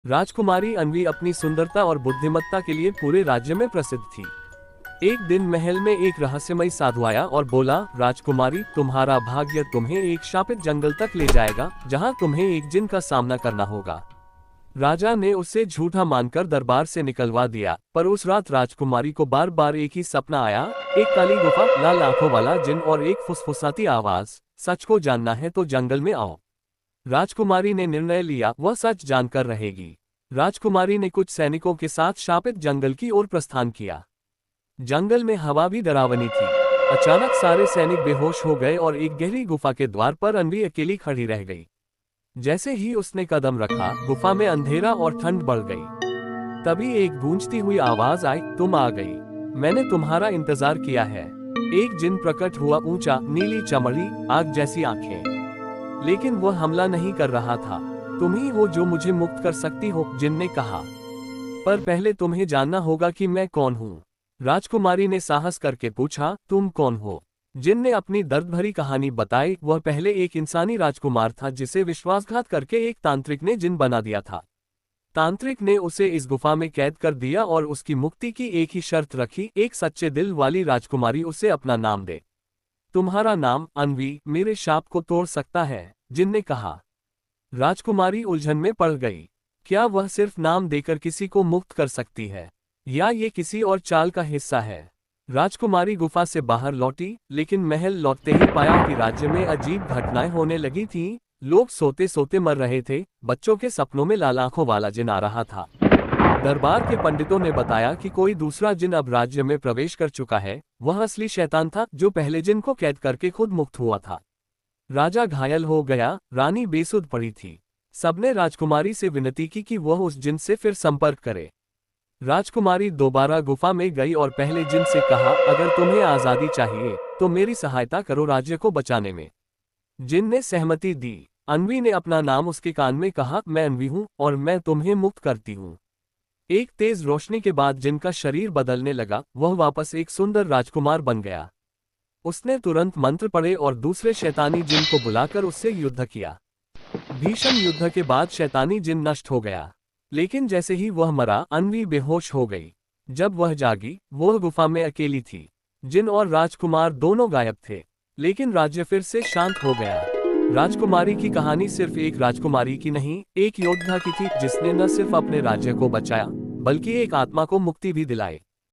राजकुमारी अन्वी अपनी सुंदरता और बुद्धिमत्ता के लिए पूरे राज्य में प्रसिद्ध थी। एक दिन महल में एक रहस्यमयी साधु आया और बोला, राजकुमारी, तुम्हारा भाग्य तुम्हें एक शापित जंगल तक ले जाएगा, जहां तुम्हें एक जिन का सामना करना होगा। राजा ने उसे झूठा मानकर दरबार से निकलवा दिया, पर उस रात राजकुमारी को बार बार एक ही सपना आया, एक काली गुफा, लाल आंखों वाला जिन और एक फुसफुसाती आवाज। सच को जानना है तो जंगल में आओ। राजकुमारी ने निर्णय लिया, वह सच जानकर रहेगी। राजकुमारी ने कुछ सैनिकों के साथ शापित जंगल की ओर प्रस्थान किया। जंगल में हवा भी डरावनी थी। अचानक सारे सैनिक बेहोश हो गए और एक गहरी गुफा के द्वार पर अन्वी अकेली खड़ी रह गई। जैसे ही उसने कदम रखा, गुफा में अंधेरा और ठंड बढ़ गई। तभी एक गूंजती हुई आवाज आई, तुम आ गई। मैंने तुम्हारा इंतजार किया है। एक जिन प्रकट हुआ, ऊंचा, नीली चमड़ी, आग जैसी आंखें। लेकिन वह हमला नहीं कर रहा था। तुम ही हो जो मुझे मुक्त कर सकती हो, जिन ने कहा। पर पहले तुम्हें जानना होगा कि मैं कौन हूँ। राजकुमारी ने साहस करके पूछा, तुम कौन हो? जिन ने अपनी दर्द भरी कहानी बताई। वह पहले एक इंसानी राजकुमार था जिसे विश्वासघात करके एक तांत्रिक ने जिन बना दिया था। तांत्रिक ने उसे इस गुफा में कैद कर दिया और उसकी मुक्ति की एक ही शर्त रखी, एक सच्चे दिल वाली राजकुमारी उसे अपना नाम दे। तुम्हारा नाम, अन्वी, मेरे शाप को तोड़ सकता है, जिन ने कहा। राजकुमारी उलझन में पड़ गई। क्या वह सिर्फ नाम देकर किसी को मुक्त कर सकती है, या ये किसी और चाल का हिस्सा है? राजकुमारी गुफा से बाहर लौटी, लेकिन महल लौटते ही पाया कि राज्य में अजीब घटनाएं होने लगी थीं। लोग सोते सोते मर रहे थे। बच्चों के सपनों में लाल आंखों वाला जिन आ रहा था। दरबार के पंडितों ने बताया कि कोई दूसरा जिन अब राज्य में प्रवेश कर चुका है। वह असली शैतान था, जो पहले जिन को कैद करके खुद मुक्त हुआ था। राजा घायल हो गया, रानी बेसुध पड़ी थी। सबने राजकुमारी से विनती की कि वह उस जिन से फिर संपर्क करे। राजकुमारी दोबारा गुफा में गई और पहले जिन से कहा, अगर तुम्हें आजादी चाहिए तो मेरी सहायता करो राज्य को बचाने में। जिन ने सहमति दी। अन्वी ने अपना नाम उसके कान में कहा, मैं अन्वी हूँ और मैं तुम्हें मुक्त करती हूँ। एक तेज रोशनी के बाद जिन का शरीर बदलने लगा। वह वापस एक सुंदर राजकुमार बन गया। उसने तुरंत मंत्र पढ़े और दूसरे शैतानी जिन को बुलाकर उससे युद्ध किया। भीषण युद्ध के बाद शैतानी जिन नष्ट हो गया, लेकिन जैसे ही वह मरा, अन्वी बेहोश हो गई। जब वह जागी, वह गुफा में अकेली थी। जिन और राजकुमार दोनों गायब थे, लेकिन राज्य फिर से शांत हो गया। राजकुमारी की कहानी सिर्फ एक राजकुमारी की नहीं, एक योद्धा की थी, जिसने न सिर्फ अपने राज्य को बचाया, बल्कि एक आत्मा को मुक्ति भी दिलाई।